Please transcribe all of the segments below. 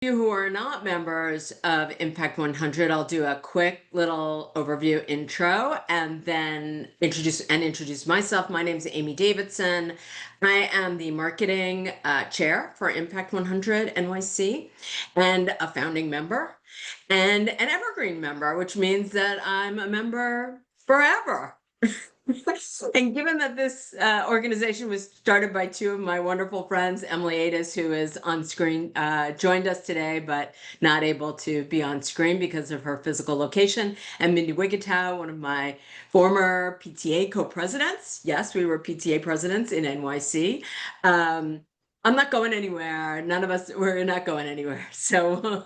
You who are not members of Impact 100, I'll do a quick little overview intro and then introduce myself. My name is Amy Davidson. I am the marketing chair for Impact 100 NYC and a founding member and an evergreen member, which means that I'm a member forever. And given that this organization was started by two of my wonderful friends, Emily Adis, who is on screen, joined us today, but not able to be on screen because of her physical location, and Mindy Wigatow, one of my former PTA co-presidents. Yes, we were PTA presidents in NYC. I'm not going anywhere. None of us, we're not going anywhere. So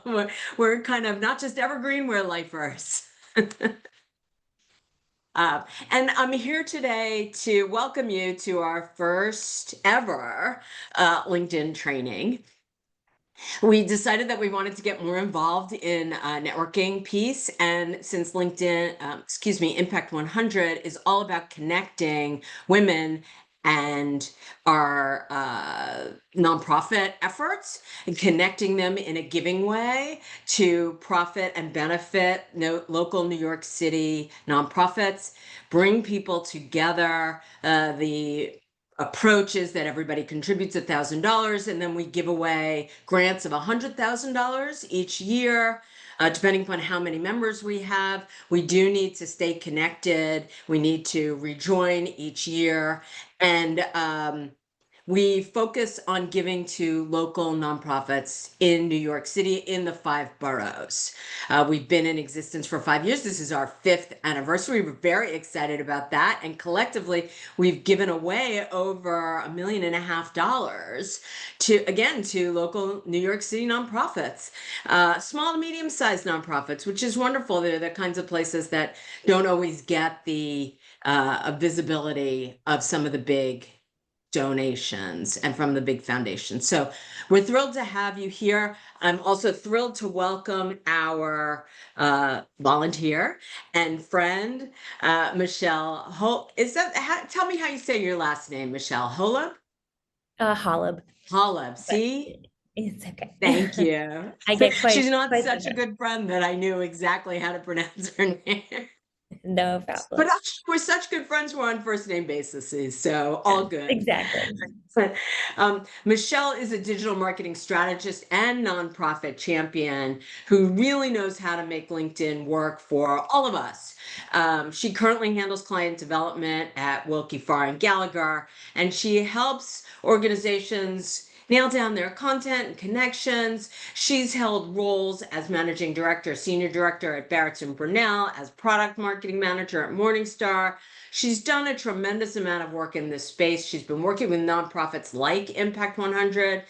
we're kind of not just evergreen, we're lifers. And I'm here today to welcome you to our first ever LinkedIn training. We decided that we wanted to get more involved in networking piece. And since LinkedIn, Impact 100 is all about connecting women and our nonprofit efforts and connecting them in a giving way to profit and benefit local New York City nonprofits, bring people together. The approach is that everybody contributes $1,000 and then we give away grants of $100,000 each year. Depending upon how many members we have. We do need to stay connected. We need to rejoin each year. And we focus on giving to local nonprofits in New York City in the 5 boroughs. We've been in existence for 5 years. This is our 5th anniversary. We're very excited about that. And collectively, we've given away over $1.5 million to local New York City nonprofits, small to medium-sized nonprofits, which is wonderful. They're the kinds of places that don't always get the visibility of some of the big donations and from the big foundations. So we're thrilled to have you here. I'm also thrilled to welcome our volunteer and friend, Michelle. Tell me how you say your last name, Michelle. Holub? Holub. Holub. See? It's okay. Thank you. I get quite. She's not quite such a good friend that I knew exactly how to pronounce her name. No problem. But actually, we're such good friends, we're on first name basis, so all good. Exactly. Michelle is a digital marketing strategist and nonprofit champion who really knows how to make LinkedIn work for all of us. She currently handles client development at Wilkie Farr and Gallagher, and she helps organizations nail down their content and connections. She's held roles as managing director, senior director at Barrett's and Brunel, as product marketing manager at Morningstar. She's done a tremendous amount of work in this space. She's been working with nonprofits like Impact 100,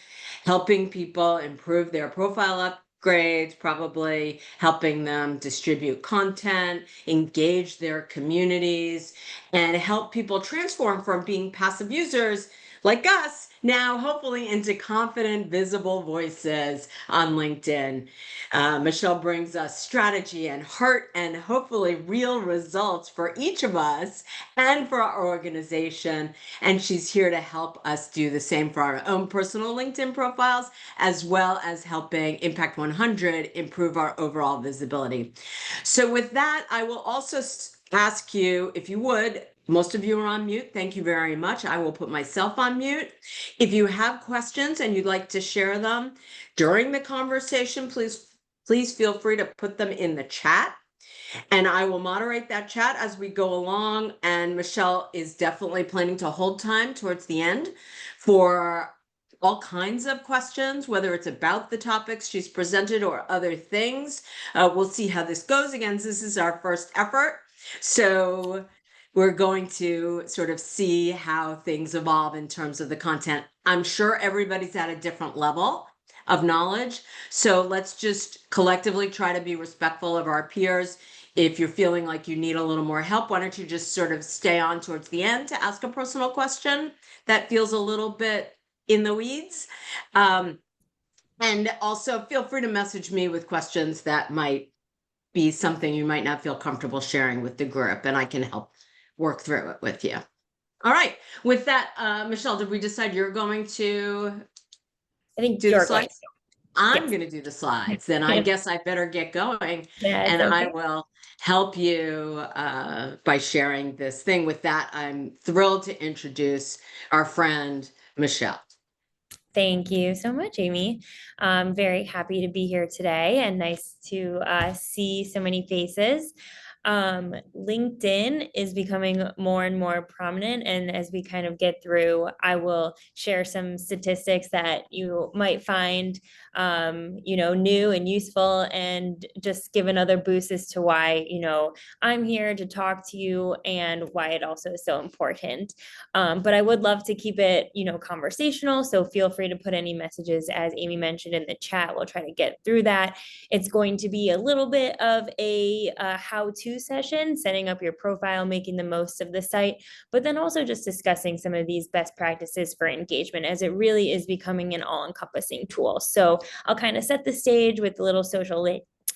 helping people improve their profile upgrades, probably helping them distribute content, engage their communities, and help people transform from being passive users like us now hopefully into confident, visible voices on LinkedIn. Michelle brings us strategy and heart and hopefully real results for each of us and for our organization. And she's here to help us do the same for our own personal LinkedIn profiles, as well as helping Impact 100 improve our overall visibility. So with that, I will also ask you, if you would, most of you are on mute. Thank you very much. I will put myself on mute. If you have questions and you'd like to share them during the conversation, please feel free to put them in the chat. And I will moderate that chat as we go along. And Michelle is definitely planning to hold time towards the end for all kinds of questions, whether it's about the topics she's presented or other things. We'll see how this goes. Again, this is our first effort. So we're going to sort of see how things evolve in terms of the content. I'm sure everybody's at a different level of knowledge. So let's just collectively try to be respectful of our peers. If you're feeling like you need a little more help, why don't you just sort of stay on towards the end to ask a personal question that feels a little bit in the weeds. And also feel free to message me with questions that might be something you might not feel comfortable sharing with the group, and I can help work through it with you. All right. With that, Michelle, did we decide you're going to I think do the slides? I'm Yes. going to do the slides. Then I guess I better get going, That's and I okay. will help you by sharing this thing. With that, I'm thrilled to introduce our friend, Michelle. Thank you so much, Amy. I'm very happy to be here today and nice to see so many faces. LinkedIn is becoming more and more prominent. And as we kind of get through, I will share some statistics that you might find, new and useful, and just give another boost as to why, I'm here to talk to you and why it also is so important. But I would love to keep it, conversational. So feel free to put any messages, as Amy mentioned, in the chat. We'll try to get through that. It's going to be a little bit of a how-to session, setting up your profile, making the most of the site, but then also just discussing some of these best practices for engagement, as it really is becoming an all-encompassing tool. So I'll kind of set the stage with the little social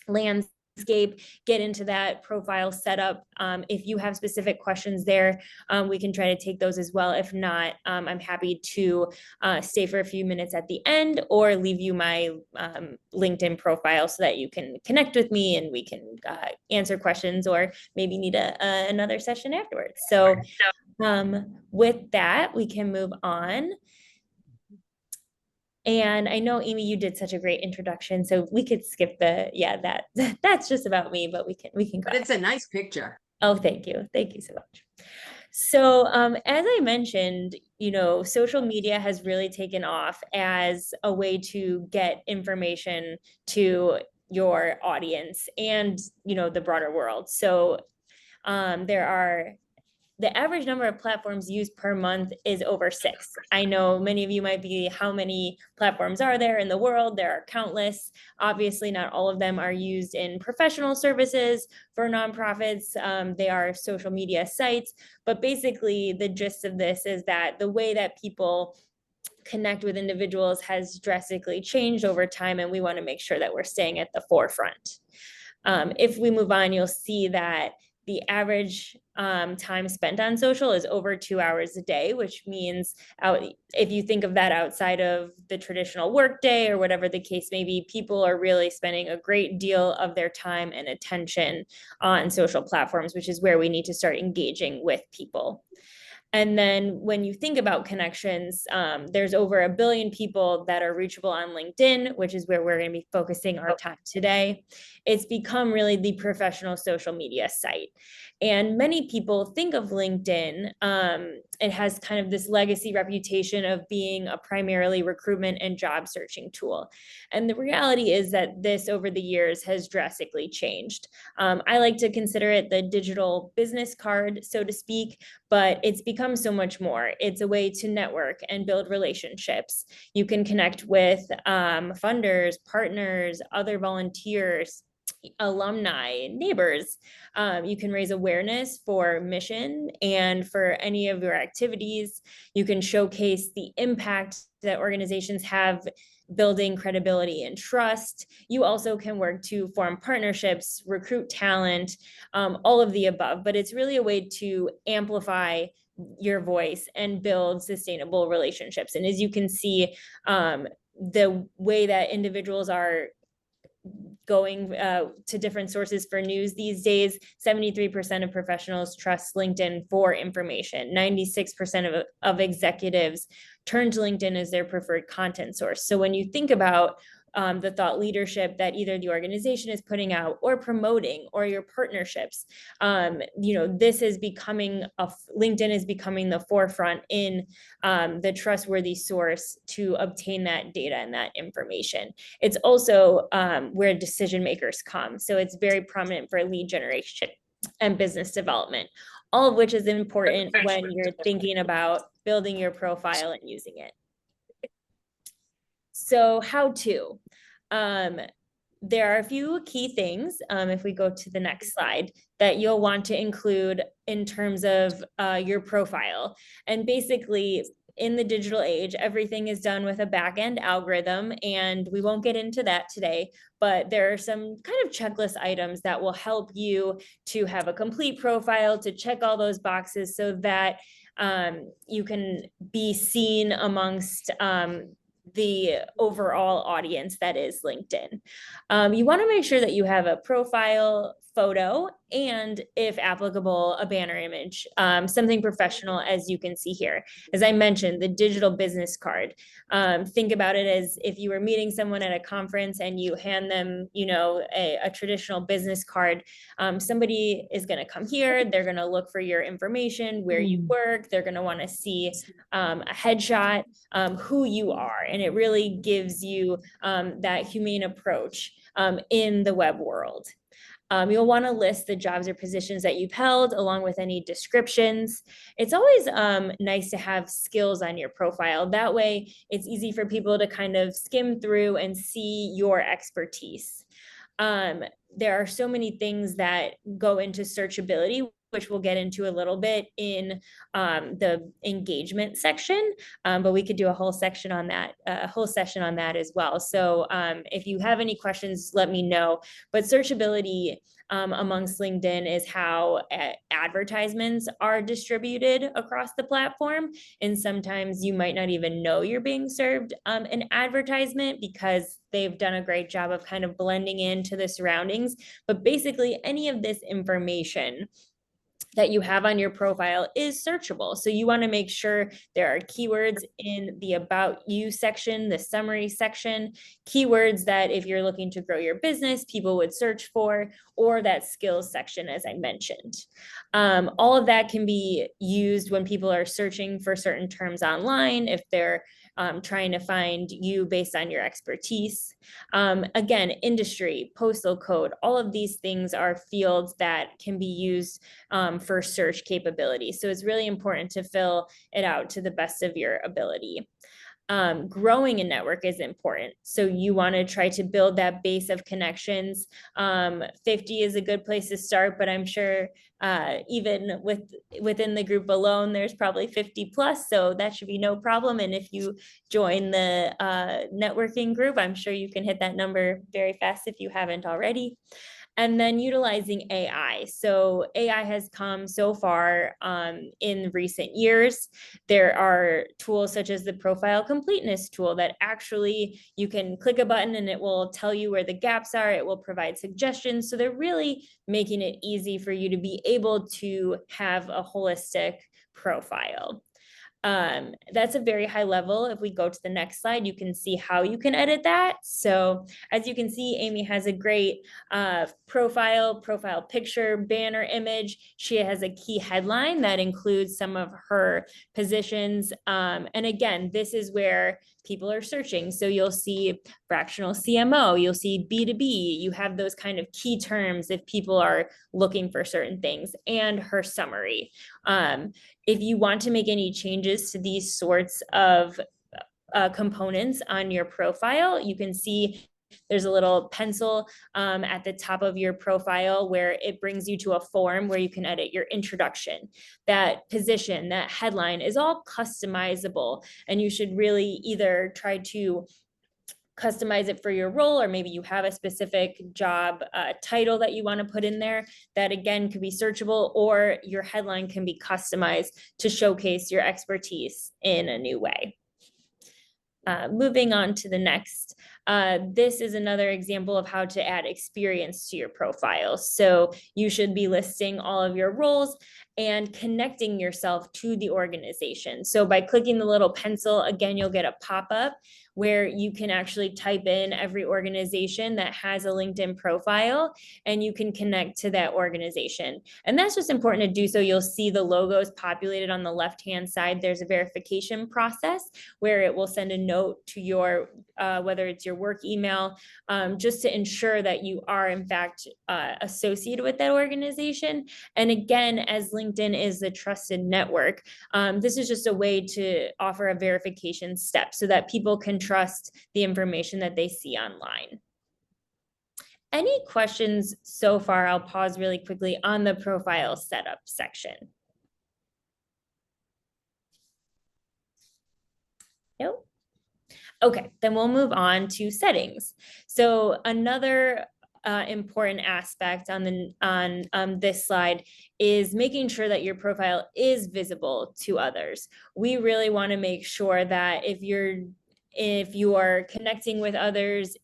landscape, get into that profile setup. If you have specific questions there, we can try to take those as well. If not, I'm happy to stay for a few minutes at the end, or leave you my LinkedIn profile so that you can connect with me and we can answer questions, or maybe need another session afterwards. So with that, we can move on. And I know, Amy, you did such a great introduction, so we could skip that's just about me, but we can go But ahead. it's a nice picture. Oh, thank you. Thank you so much. So, as I mentioned, social media has really taken off as a way to get information to your audience and, the broader world. So, the average number of platforms used per month is over 6. I know many of you might be, how many platforms are there in the world? There are countless. Obviously, not all of them are used in professional services for nonprofits. They are social media sites. But basically, the gist of this is that the way that people connect with individuals has drastically changed over time, and we want to make sure that we're staying at the forefront. If we move on, you'll see that the average time spent on social is over 2 hours a day, which means if you think of that outside of the traditional workday or whatever the case may be, people are really spending a great deal of their time and attention on social platforms, which is where we need to start engaging with people. And then when you think about connections, there's over 1 billion people that are reachable on LinkedIn, which is where we're going to be focusing our time today. It's become really the professional social media site. And many people think of LinkedIn, it has kind of this legacy reputation of being a primarily recruitment and job searching tool. And the reality is that this, over the years, has drastically changed. I like to consider it the digital business card, so to speak, but it's become so much more. It's a way to network and build relationships. You can connect with funders, partners, other volunteers, alumni, neighbors. You can raise awareness for mission and for any of your activities. You can showcase the impact that organizations have, building credibility and trust. You also can work to form partnerships, recruit talent, all of the above. But it's really a way to amplify your voice and build sustainable relationships. And as you can see, the way that individuals are going to different sources for news these days, 73% of professionals trust LinkedIn for information. 96% of executives turn to LinkedIn as their preferred content source. So when you think about the thought leadership that either the organization is putting out or promoting, or your partnerships, this is becoming LinkedIn is becoming the forefront in the trustworthy source to obtain that data and that information. It's also where decision makers come. So it's very prominent for lead generation and business development, all of which is important when you're thinking about building your profile and using it. So how to, there are a few key things, if we go to the next slide, that you'll want to include in terms of your profile. And basically, in the digital age, everything is done with a back-end algorithm, and we won't get into that today, but there are some kind of checklist items that will help you to have a complete profile, to check all those boxes so that you can be seen amongst the overall audience that is LinkedIn. You want to make sure that you have a profile photo and, if applicable, a banner image, something professional, as you can see here. As I mentioned, the digital business card. Think about it as if you were meeting someone at a conference and you hand them, a traditional business card. Somebody is going to come here. They're going to look for your information, where you work. They're going to want to see a headshot, who you are. And it really gives you that humane approach in the web world. You'll want to list the jobs or positions that you've held, along with any descriptions. It's always nice to have skills on your profile. That way, it's easy for people to kind of skim through and see your expertise. There are so many things that go into searchability, which we'll get into a little bit in the engagement section, but we could do a whole section on that, session on that as well. So if you have any questions, let me know. But searchability amongst LinkedIn is how advertisements are distributed across the platform. And sometimes you might not even know you're being served an advertisement, because they've done a great job of kind of blending into the surroundings. But basically, any of this information that you have on your profile is searchable. So you want to make sure there are keywords in the About You section, the summary section, keywords that if you're looking to grow your business, people would search for, or that skills section, as I mentioned. All of that can be used when people are searching for certain terms online, if they're trying to find you based on your expertise. Again, industry, postal code, all of these things are fields that can be used for search capability. So it's really important to fill it out to the best of your ability. Growing a network is important. So you want to try to build that base of connections. 50 is a good place to start, but I'm sure even within the group alone, there's probably 50 plus. So that should be no problem. And if you join the networking group, I'm sure you can hit that number very fast if you haven't already. And then utilizing AI. So AI has come so far in recent years. There are tools such as the profile completeness tool that actually you can click a button and it will tell you where the gaps are. It will provide suggestions. So they're really making it easy for you to be able to have a holistic profile. That's a very high level. If we go to the next slide, you can see how you can edit that. So as you can see, Amy has a great profile picture, banner image. She has a key headline that includes some of her positions. And again, this is where people are searching. So you'll see fractional CMO, you'll see B2B, you have those kind of key terms if people are looking for certain things, and her summary. If you want to make any changes to these sorts of components on your profile, you can see there's a little pencil at the top of your profile where it brings you to a form where you can edit your introduction. That position, that headline is all customizable, and you should really either try to customize it for your role, or maybe you have a specific job title that you want to put in there that, again, could be searchable, or your headline can be customized to showcase your expertise in a new way. Moving on to the next. This is another example of how to add experience to your profile. So you should be listing all of your roles and connecting yourself to the organization. So by clicking the little pencil, again, you'll get a pop-up where you can actually type in every organization that has a LinkedIn profile, and you can connect to that organization. And that's just important to do. So you'll see the logos populated on the left-hand side. There's a verification process where it will send a note to your, whether it's your work email, just to ensure that you are in fact associated with that organization. And again, as LinkedIn is the trusted network, this is just a way to offer a verification step so that people can trust the information that they see online. Any questions so far? I'll pause really quickly on the profile setup section. Nope. Okay, then we'll move on to settings. So another important aspect on this slide is making sure that your profile is visible to others. We really want to make sure that if you're if you are connecting with others,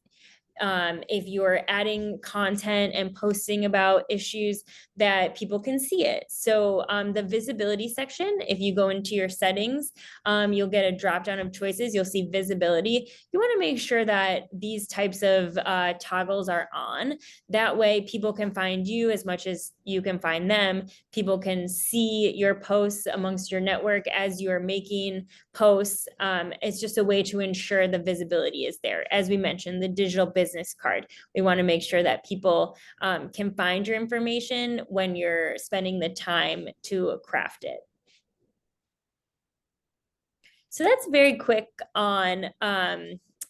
if you're adding content and posting about issues, that people can see it. So the visibility section, if you go into your settings, you'll get a drop down of choices. You'll see visibility. You want to make sure that these types of toggles are on. That way people can find you as much as you can find them. People can see your posts amongst your network as you are making posts. It's just a way to ensure the visibility is there. As we mentioned, the digital business card, we want to make sure that people can find your information when you're spending the time to craft it. So that's very quick on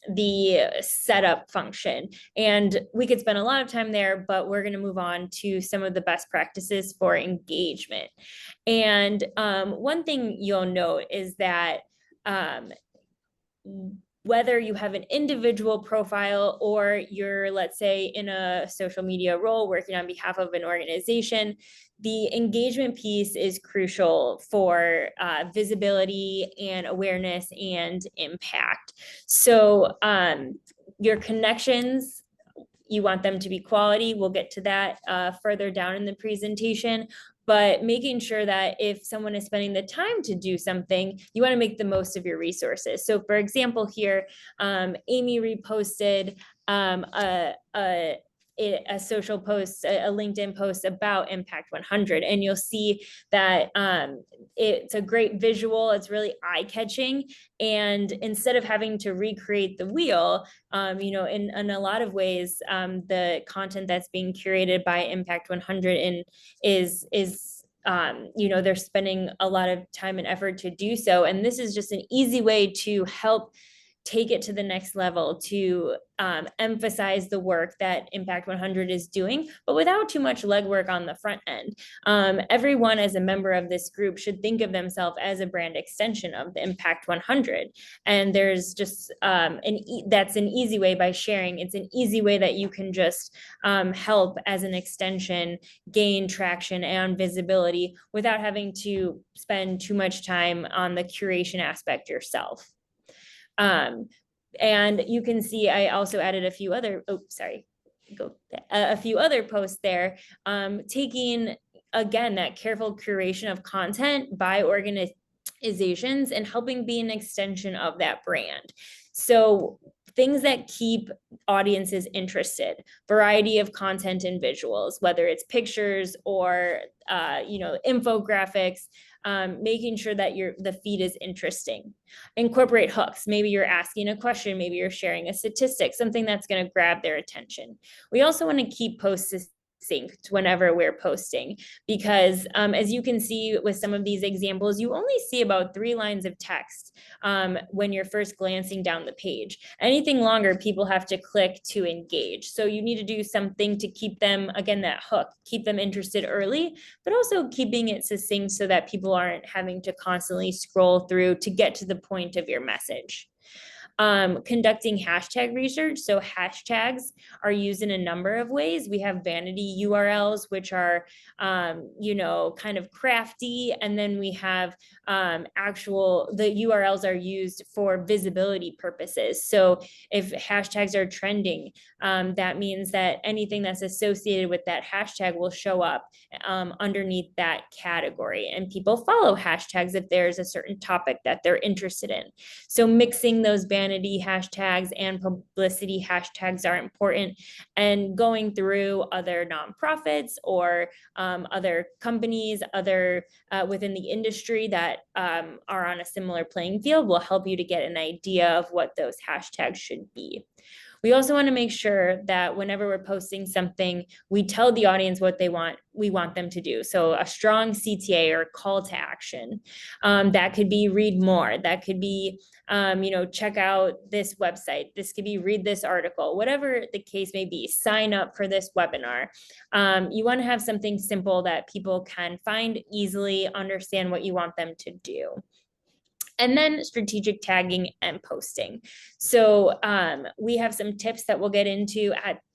the setup function. And we could spend a lot of time there, but we're going to move on to some of the best practices for engagement. And one thing you'll note is that whether you have an individual profile or you're, let's say, in a social media role working on behalf of an organization, the engagement piece is crucial for visibility and awareness and impact. So your connections, you want them to be quality. We'll get to that further down in the presentation. But making sure that if someone is spending the time to do something, you want to make the most of your resources. So for example, here, Amy reposted a social post, a LinkedIn post about Impact 100. And you'll see that it's a great visual. It's really eye-catching. And instead of having to recreate the wheel, in a lot of ways, the content that's being curated by Impact 100 is they're spending a lot of time and effort to do so. And this is just an easy way to help take it to the next level, to emphasize the work that Impact 100 is doing, but without too much legwork on the front end. Everyone as a member of this group should think of themselves as a brand extension of the Impact 100. And there's just that's an easy way by sharing. It's an easy way that you can just help as an extension gain traction and visibility without having to spend too much time on the curation aspect yourself. And you can see I also added a few other, a few other posts there, taking, again, that careful curation of content by organizations and helping be an extension of that brand. So things that keep audiences interested, variety of content and visuals, whether it's pictures or, infographics, making sure that the feed is interesting. Incorporate hooks. Maybe you're asking a question, maybe you're sharing a statistic, something that's going to grab their attention. We also want to keep posts synced whenever we're posting, because as you can see with some of these examples, you only see about 3 lines of text when you're first glancing down the page. Anything longer, people have to click to engage. So you need to do something to keep them, again, that hook, keep them interested early, but also keeping it succinct so that people aren't having to constantly scroll through to get to the point of your message. Conducting hashtag research. So hashtags are used in a number of ways. We have vanity URLs, which are, kind of crafty. And then we have the URLs are used for visibility purposes. So if hashtags are trending, that means that anything that's associated with that hashtag will show up underneath that category. And people follow hashtags if there's a certain topic that they're interested in. So mixing those vanity hashtags and publicity hashtags are important, and going through other nonprofits or other companies, within the industry that are on a similar playing field will help you to get an idea of what those hashtags should be. We also want to make sure that whenever we're posting something, we tell the audience what we want them to do. So a strong CTA or call to action. That could be read more. That could be, check out this website. This could be read this article, whatever the case may be, sign up for this webinar. You want to have something simple that people can find easily, understand what you want them to do. And then strategic tagging and posting. So we have some tips that we'll get into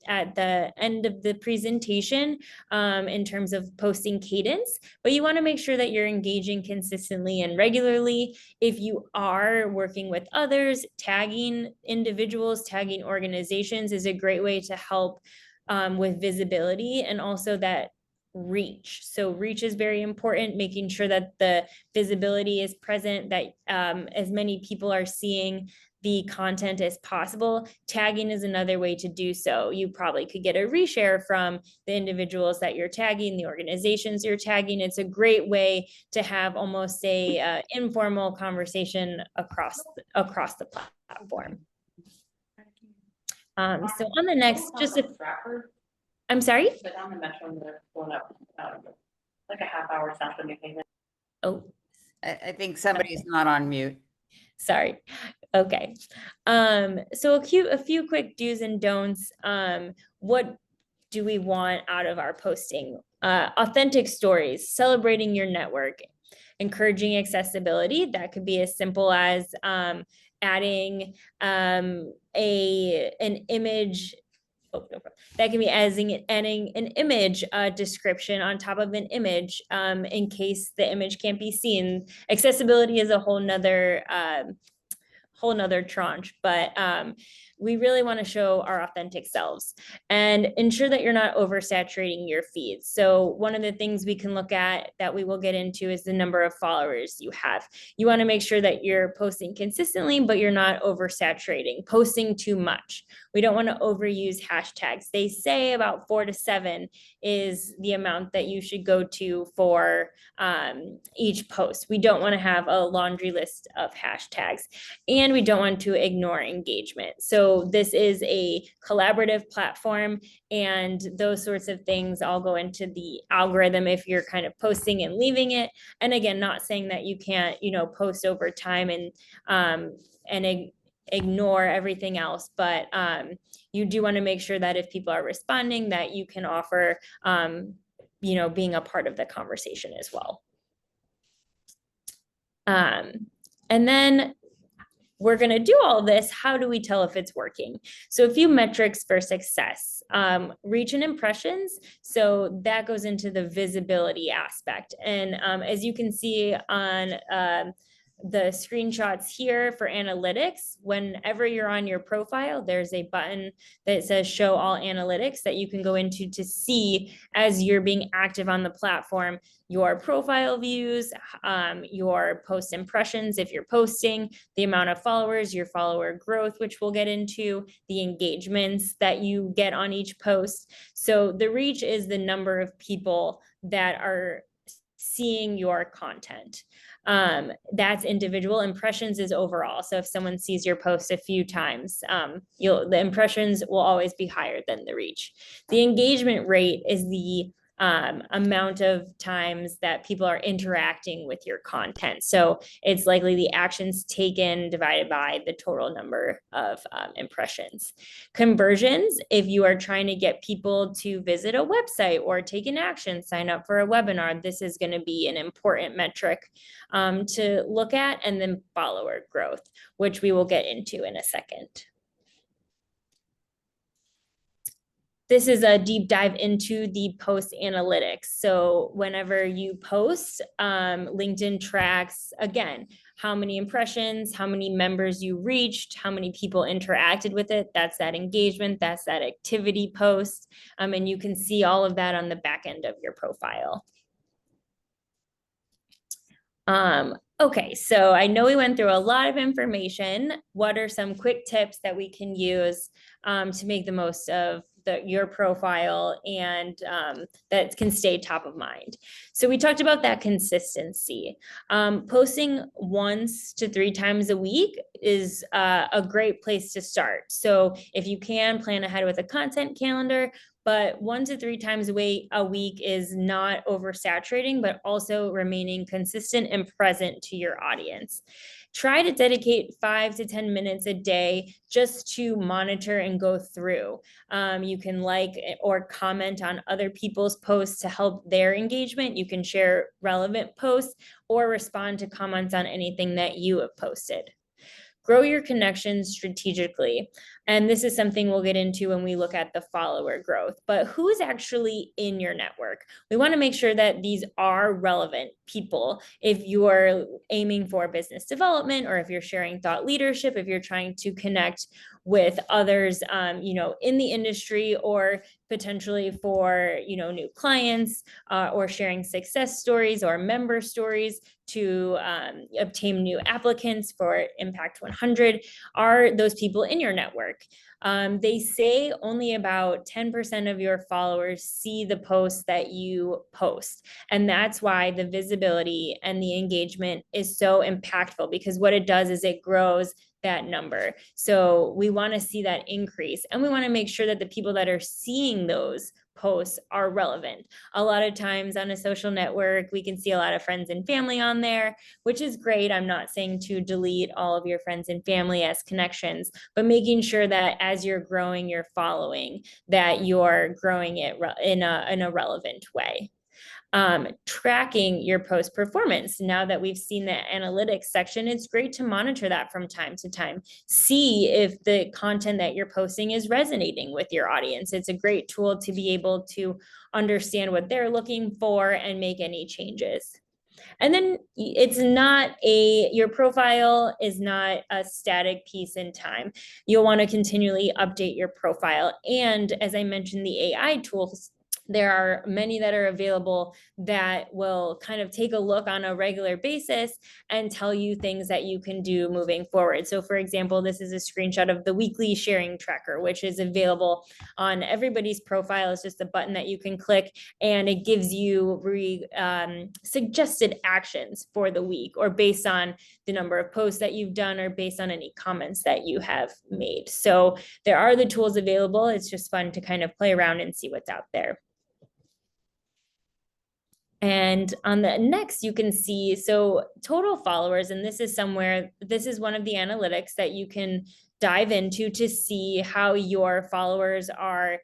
at the end of the presentation in terms of posting cadence, but you want to make sure that you're engaging consistently and regularly. If you are working with others, tagging individuals, tagging organizations is a great way to help with visibility and also that reach. So reach is very important, making sure that the visibility is present, that as many people are seeing the content as possible. Tagging is another way to do so. You probably could get a reshare from the individuals that you're tagging, the organizations you're tagging. It's a great way to have almost a informal conversation across the platform. So on the next, I'm sorry? But on the metro, they're pulling up like a half hour south of New Haven. Oh, I think somebody's not on mute. sorry. Okay. So a few quick do's and don'ts. What do we want out of our posting? Authentic stories, celebrating your network, encouraging accessibility. That could be as simple as adding an image. Oh, no problem. That can be adding an image description on top of an image in case the image can't be seen. Accessibility is a whole nother tranche, but we really want to show our authentic selves and ensure that you're not oversaturating your feeds. So one of the things we can look at that we will get into is the number of followers you have. You want to make sure that you're posting consistently, but you're not oversaturating, posting too much. We don't want to overuse hashtags. They say about 4 to 7 is the amount that you should go to for each post. We don't want to have a laundry list of hashtags, and we don't want to ignore engagement. So this is a collaborative platform, and those sorts of things all go into the algorithm if you're kind of posting and leaving it. And again, not saying that you can't, post over time and ignore everything else, but you do want to make sure that if people are responding, that you can offer, being a part of the conversation as well. And then we're going to do all this. How do we tell if it's working? So a few metrics for success, reach and impressions. So that goes into the visibility aspect. And as you can see on the screenshots here for analytics, whenever you're on your profile, there's a button that says show all analytics that you can go into to see as you're being active on the platform, your profile views, your post impressions, if you're posting, the amount of followers, your follower growth, which we'll get into, the engagements that you get on each post. So the reach is the number of people that are seeing your content. That's individual. Impressions is overall. So if someone sees your post a few times, the impressions will always be higher than the reach. The engagement rate is the amount of times that people are interacting with your content. So it's likely the actions taken divided by the total number of impressions. Conversions, if you are trying to get people to visit a website or take an action, sign up for a webinar, this is going to be an important metric to look at. And then follower growth, which we will get into in a second. This is a deep dive into the post analytics. So whenever you post, LinkedIn tracks, again, how many impressions, how many members you reached, how many people interacted with it. That's that engagement, that's that activity post. And you can see all of that on the back end of your profile. Okay, so I know we went through a lot of information. What are some quick tips that we can use to make the most of your profile and that can stay top of mind? So we talked about that consistency. Posting 1 to 3 times a week is a great place to start. So if you can, plan ahead with a content calendar, but 1 to 3 times a week is not oversaturating, but also remaining consistent and present to your audience. try to dedicate 5 to 10 minutes a day just to monitor and go through. You can like or comment on other people's posts to help their engagement. You can share relevant posts or respond to comments on anything that you have posted. Grow your connections strategically. And this is something we'll get into when we look at the follower growth. But who's actually in your network? We want to make sure that these are relevant people. If you're aiming for business development, or if you're sharing thought leadership, if you're trying to connect with others, in the industry, or potentially for, new clients, or sharing success stories or member stories to obtain new applicants for Impact 100, are those people in your network. They say only about 10% of your followers see the posts that you post. And that's why the visibility and the engagement is so impactful, because what it does is it grows that number. So we want to see that increase, and we want to make sure that the people that are seeing those posts are relevant. A lot of times on a social network, we can see a lot of friends and family on there, which is great. I'm not saying to delete all of your friends and family as connections, but making sure that as you're growing your following, that you're growing it in a relevant way. Tracking your post performance. Now that we've seen the analytics section, it's great to monitor that from time to time. See if the content that you're posting is resonating with your audience. It's a great tool to be able to understand what they're looking for and make any changes. And then your profile is not a static piece in time. You'll want to continually update your profile. And as I mentioned, the AI tools, there are many that are available that will kind of take a look on a regular basis and tell you things that you can do moving forward. So for example, this is a screenshot of the weekly sharing tracker, which is available on everybody's profile. It's just a button that you can click, and it gives you suggested actions for the week, or based on the number of posts that you've done, or based on any comments that you have made. So there are the tools available. It's just fun to kind of play around and see what's out there. And on the next, you can see, so total followers, and this is one of the analytics that you can dive into to see how your followers are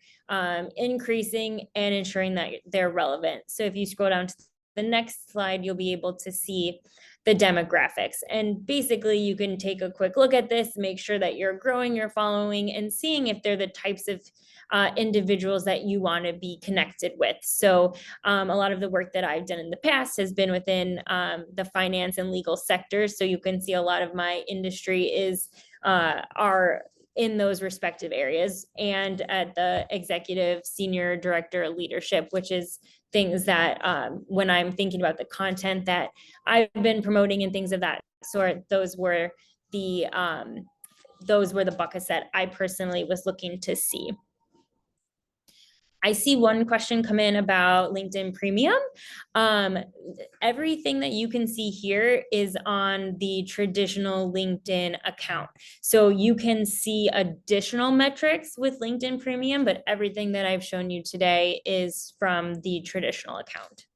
increasing and ensuring that they're relevant. So if you scroll down to the next slide, you'll be able to see the demographics. And basically you can take a quick look at this, make sure that you're growing your following and seeing if they're the types of individuals that you want to be connected with. So a lot of the work that I've done in the past has been within the finance and legal sectors. So you can see a lot of my industry are in those respective areas, and at the executive senior director leadership, which is things that when I'm thinking about the content that I've been promoting and things of that sort, those were the buckets that I personally was looking to see. I see one question come in about LinkedIn Premium. Everything that you can see here is on the traditional LinkedIn account. So you can see additional metrics with LinkedIn Premium, but everything that I've shown you today is from the traditional account.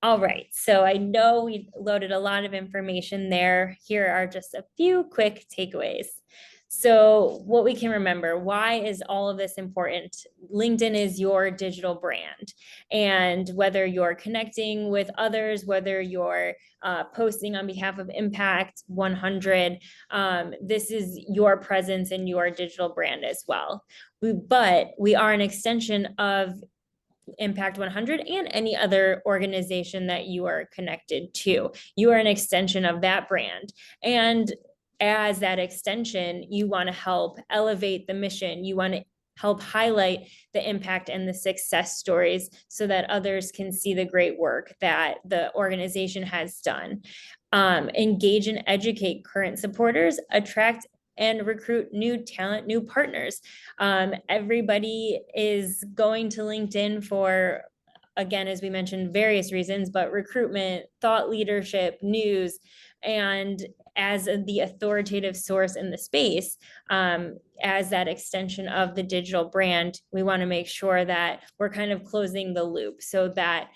All right, so I know we loaded a lot of information there. Here are just a few quick takeaways. So what we can remember, why is all of this important? LinkedIn is your digital brand. And whether you're connecting with others, whether you're posting on behalf of Impact 100, this is your presence and your digital brand as well. But we are an extension of Impact 100 and any other organization that you are connected to. You are an extension of that brand. And as that extension, you want to help elevate the mission. You want to help highlight the impact and the success stories so that others can see the great work that the organization has done. Engage and educate current supporters, attract and recruit new talent, new partners. Everybody is going to LinkedIn for, again, as we mentioned, various reasons, but recruitment, thought leadership, news, and as the authoritative source in the space, as that extension of the digital brand, we want to make sure that we're kind of closing the loop so that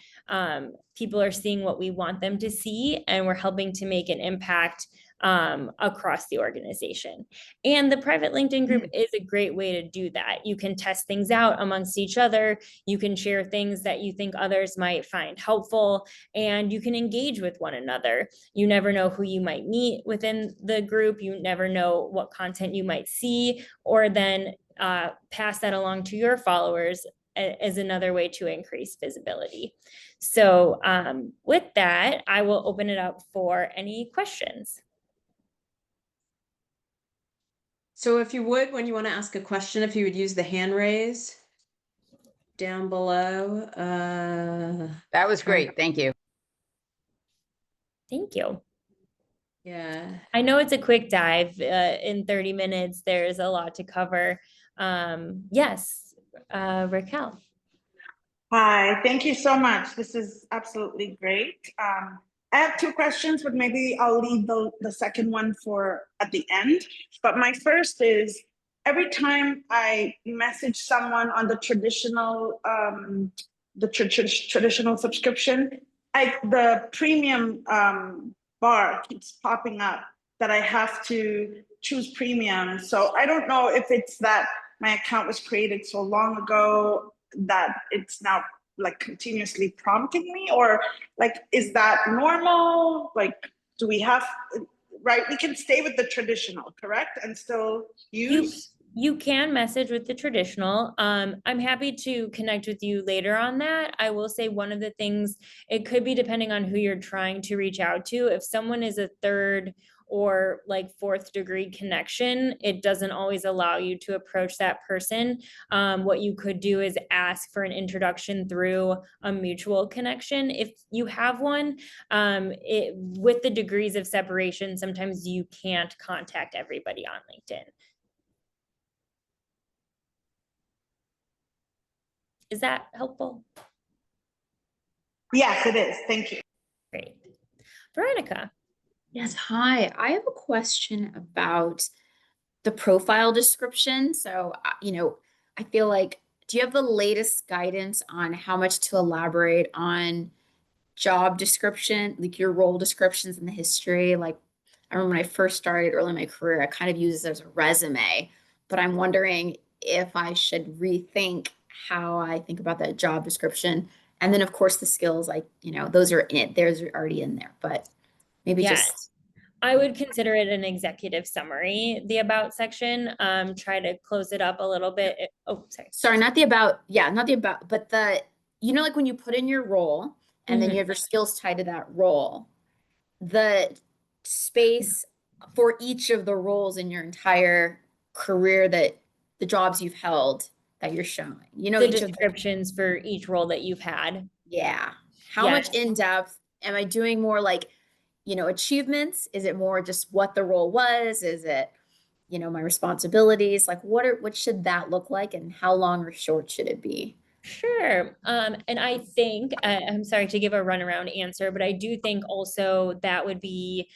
people are seeing what we want them to see, and we're helping to make an impact across the organization. And the private LinkedIn group is a great way to do that. You can test things out amongst each other. You can share things that you think others might find helpful, and you can engage with one another. You never know who you might meet within the group. You never know what content you might see, or then pass that along to your followers as another way to increase visibility. So with that, I will open it up for any questions. So if you would, when you want to ask a question, if you would use the hand raise down below. That was great. Thank you. Thank you. Yeah. I know it's a quick dive. In 30 minutes, there's a lot to cover. Yes, Raquel. Hi, thank you so much. This is absolutely great. I have two questions, but maybe I'll leave the second one for at the end. But my first is, every time I message someone on the traditional traditional subscription, the premium bar keeps popping up that I have to choose premium. So I don't know if it's that my account was created so long ago that it's now like continuously prompting me, or like, is that normal? Like, do we have, right? We can stay with the traditional, correct? And still use? You can message with the traditional. I'm happy to connect with you later on that. I will say one of the things, it could be depending on who you're trying to reach out to. If someone is a third or like fourth degree connection, it doesn't always allow you to approach that person. What you could do is ask for an introduction through a mutual connection. If you have one, with the degrees of separation, sometimes you can't contact everybody on LinkedIn. Is that helpful? Yes, it is. Thank you. Great. Veronica. Yes, hi. I have a question about the profile description. So, I feel like, do you have the latest guidance on how much to elaborate on job description, like your role descriptions in the history? Like, I remember when I first started early in my career, I kind of used it as a resume, but I'm wondering if I should rethink how I think about that job description. And then, of course, the skills, like, those are in it. Those are already in there, but maybe Yes. I would consider it an executive summary, the about section. Try to close it up a little bit. Sorry, not the about, not the about, but like when you put in your role and then you have your skills tied to that role, the space for each of the roles in your entire career, that the jobs you've held that you're showing, the each descriptions for each role that you've had. Yeah. How much in depth am I doing? More like, achievements? Is it more just what the role was? Is it, my responsibilities? Like, what should that look like, and how long or short should it be? Sure. And I think, I'm sorry to give a runaround answer, but I do think also that would be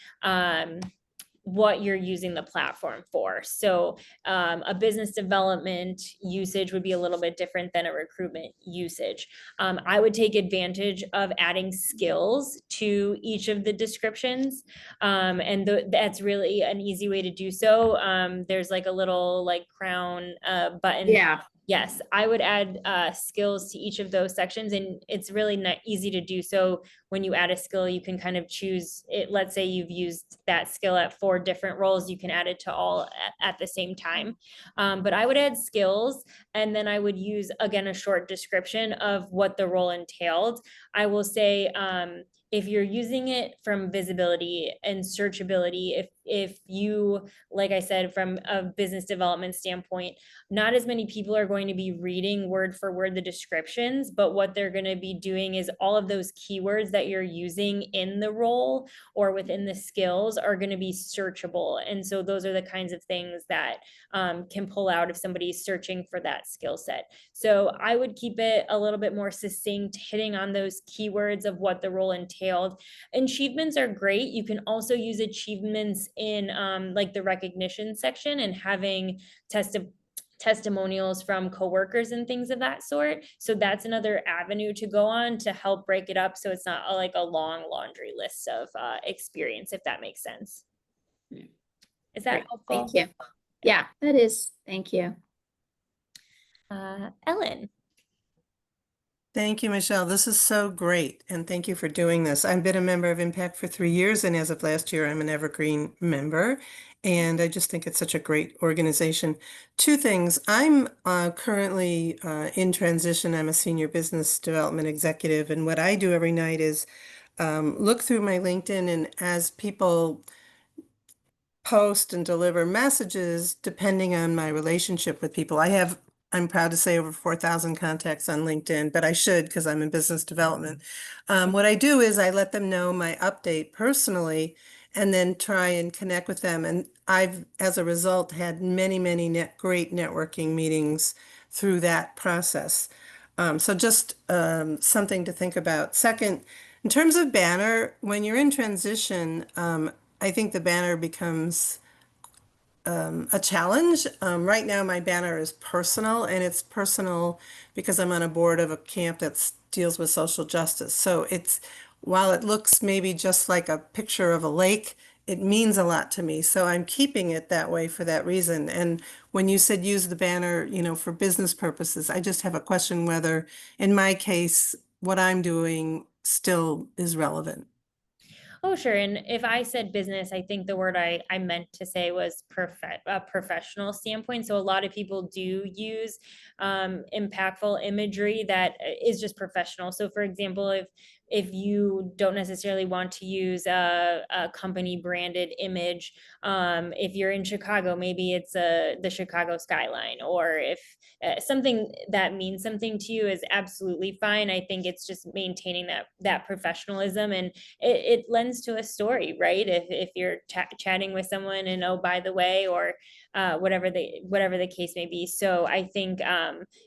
what you're using the platform for. So a business development usage would be a little bit different than a recruitment usage. I would take advantage of adding skills to each of the descriptions. And that's really an easy way to do so. There's like a little crown button. Yeah. Yes, I would add skills to each of those sections, and it's really not easy to do so. When you add a skill, you can kind of choose it. Let's say you've used that skill at 4 different roles, you can add it to all at the same time. But I would add skills, and then I would use, again, a short description of what the role entailed. I will say, if you're using it from visibility and searchability, if you, like I said, from a business development standpoint, not as many people are going to be reading word for word the descriptions, but what they're going to be doing is all of those keywords that you're using in the role or within the skills are going to be searchable. And so those are the kinds of things that can pull out if somebody's searching for that skill set. So I would keep it a little bit more succinct, hitting on those keywords of what the role entailed. Achievements are great. You can also use achievements in like the recognition section and having testimonials from coworkers and things of that sort. So that's another avenue to go on to help break it up, so it's not like a long laundry list of experience, if that makes sense. Is that Great. helpful? Thank you. Yeah, that is. Thank you. Ellen. Thank you, Michelle. This is so great. And thank you for doing this. I've been a member of Impact for 3 years, and as of last year, I'm an evergreen member. And I just think it's such a great organization. Two things. I'm currently in transition. I'm a senior business development executive. And what I do every night is look through my LinkedIn, and as people post and deliver messages, depending on my relationship with people. I'm proud to say, over 4,000 contacts on LinkedIn, but I should, because I'm in business development. What I do is I let them know my update personally, and then try and connect with them. And I've, as a result, had many, many great networking meetings through that process. So just something to think about. Second, in terms of banner, when you're in transition, I think the banner becomes a challenge. Right now, my banner is personal, and it's personal because I'm on a board of a camp that deals with social justice. So while it looks maybe just like a picture of a lake, it means a lot to me. So I'm keeping it that way for that reason. And when you said use the banner, for business purposes, I just have a question whether, in my case, what I'm doing still is relevant. Oh, sure. And if I said business, I think the word I meant to say was a professional standpoint. So a lot of people do use impactful imagery that is just professional. So for example, if you don't necessarily want to use a company branded image, if you're in Chicago, maybe it's the Chicago skyline, or if something that means something to you is absolutely fine. I think it's just maintaining that professionalism, and it lends to a story, right? If you're chatting with someone and, oh, by the way, or whatever the case may be. So I think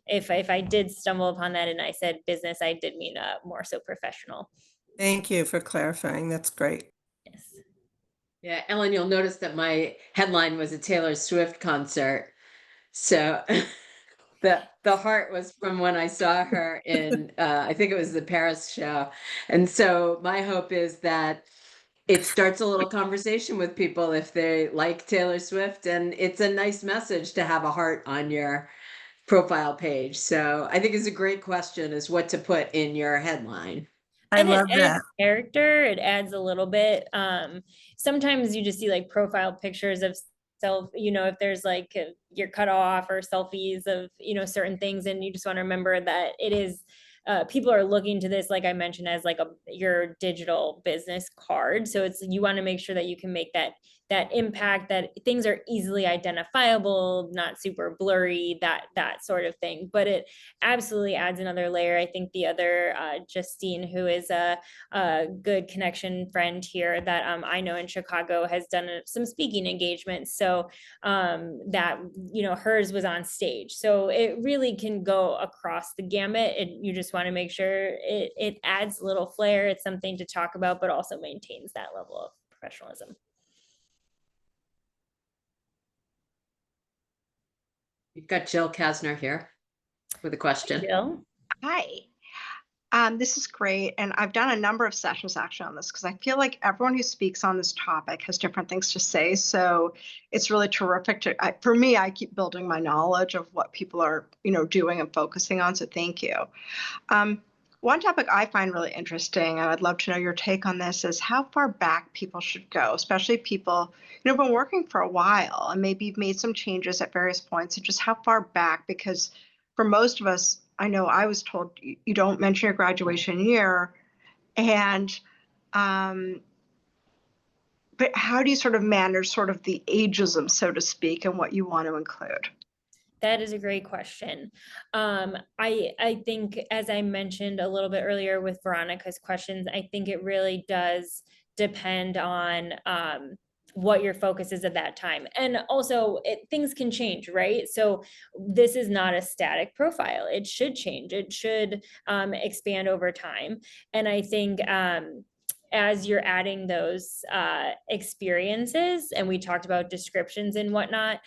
if I did stumble upon that and I said business, I did mean more so professional. Thank you for clarifying. That's great. Yes. Yeah, Ellen, you'll notice that my headline was a Taylor Swift concert. So the heart was from when I saw her in, I think it was the Paris show. And so my hope is that it starts a little conversation with people if they like Taylor Swift, and it's a nice message to have a heart on your profile page. So I think it's a great question, is what to put in your headline. I And love it that. adds character, it adds a little bit. Sometimes you just see like profile pictures of self, if there's like you're cut off, or selfies of, certain things, and you just want to remember that it is, people are looking to this, like I mentioned, as like your digital business card. So you want to make sure that you can make that impact, that things are easily identifiable, not super blurry, that sort of thing. But it absolutely adds another layer. I think the other, Justine, who is a good connection friend here that I know in Chicago, has done some speaking engagements. So that, hers was on stage. So it really can go across the gamut, and you just want to make sure it adds a little flair. It's something to talk about, but also maintains that level of professionalism. You've got Jill Kasner here with a question. Jill? Hi. This is great. And I've done a number of sessions actually on this, because I feel like everyone who speaks on this topic has different things to say. So it's really terrific for me, I keep building my knowledge of what people are, doing and focusing on. So thank you. One topic I find really interesting, and I'd love to know your take on this, is how far back people should go, especially people, have been working for a while and maybe you've made some changes at various points, and just how far back, because for most of us, I know I was told you don't mention your graduation year, and but how do you sort of manage sort of the ageism, so to speak, and what you want to include? That is a great question. I think, as I mentioned a little bit earlier with Veronica's questions, I think it really does depend on what your focus is at that time. And also things can change, right? So this is not a static profile. It should change. It should expand over time. And I think as you're adding those experiences, and we talked about descriptions and whatnot,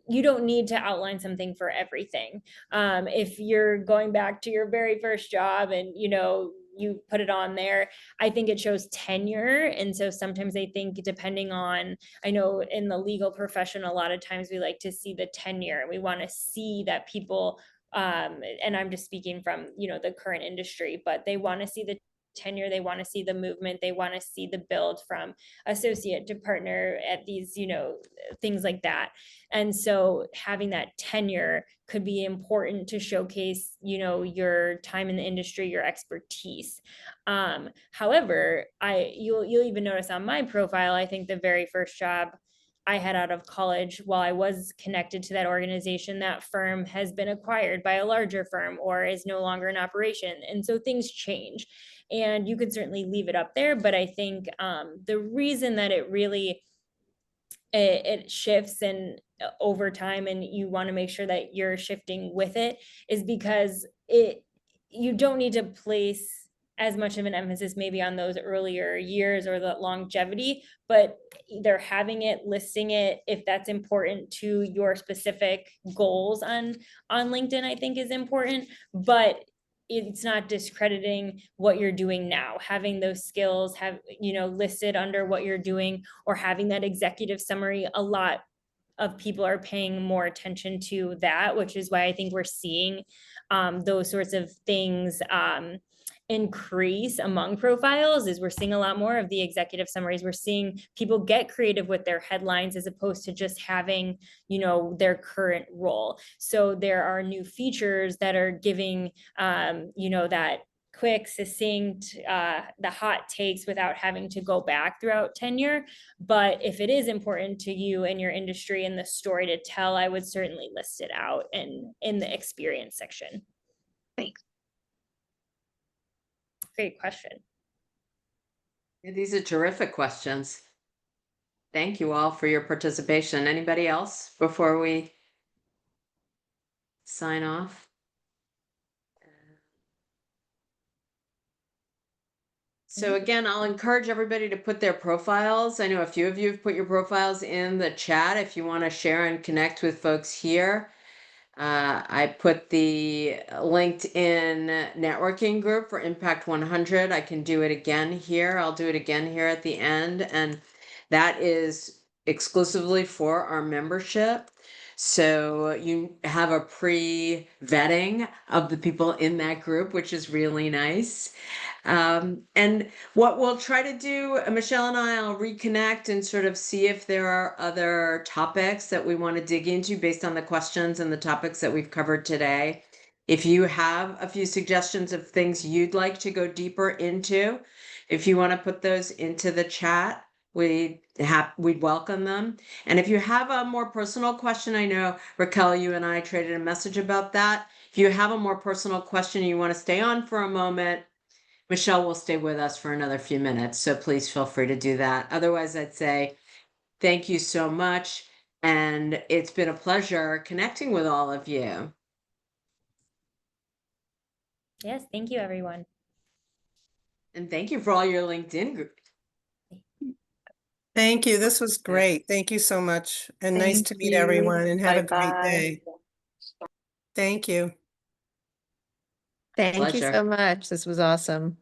you don't need to outline something for everything. If you're going back to your very first job and, you know, you put it on there, I think it shows tenure. And so sometimes I think depending on, I know in the legal profession, a lot of times we like to see the tenure. We want to see that people, and I'm just speaking from, you know, the current industry, but they want to see the tenure, they want to see the movement, they want to see the build from associate to partner at these, you know, things like that. And so having that tenure could be important to showcase, you know, your time in the industry, your expertise. However, you'll even notice on my profile, I think the very first job I had out of college, while I was connected to that organization, that firm has been acquired by a larger firm or is no longer in operation. And so things change. And you could certainly leave it up there, but I think the reason that it really it shifts and over time, and you want to make sure that you're shifting with it, is because you don't need to place as much of an emphasis maybe on those earlier years or the longevity, but either having it, listing it, if that's important to your specific goals on LinkedIn, I think is important. But it's not discrediting what you're doing now. Having those skills have, you know, listed under what you're doing, or having that executive summary, a lot of people are paying more attention to that, which is why I think we're seeing those sorts of things increase among profiles. Is we're seeing a lot more of the executive summaries. We're seeing people get creative with their headlines as opposed to just having, you know, their current role. So there are new features that are giving, you know, that quick, succinct, the hot takes without having to go back throughout tenure. But if it is important to you and your industry and the story to tell, I would certainly list it out in the experience section. Thanks. Great question. These are terrific questions. Thank you all for your participation. Anybody else before we sign off? So again, I'll encourage everybody to put their profiles. I know a few of you have put your profiles in the chat if you want to share and connect with folks here. I put the LinkedIn networking group for Impact 100. I can do it again here. I'll do it again here at the end. And that is exclusively for our membership. So you have a pre-vetting of the people in that group, which is really nice. And what we'll try to do, Michelle and I'll reconnect and sort of see if there are other topics that we want to dig into based on the questions and the topics that we've covered today. If you have a few suggestions of things you'd like to go deeper into, if you want to put those into the chat, we'd welcome them. And if you have a more personal question, I know Raquel, you and I traded a message about that. If you have a more personal question and you want to stay on for a moment, Michelle will stay with us for another few minutes, so please feel free to do that. Otherwise, I'd say thank you so much, and it's been a pleasure connecting with all of you. Yes, thank you, everyone. And thank you for all your LinkedIn group. Thank you. This was great. Thank you so much. And nice to meet everyone, and have a great day. Thank you. Thank you Pleasure. so much. This was awesome.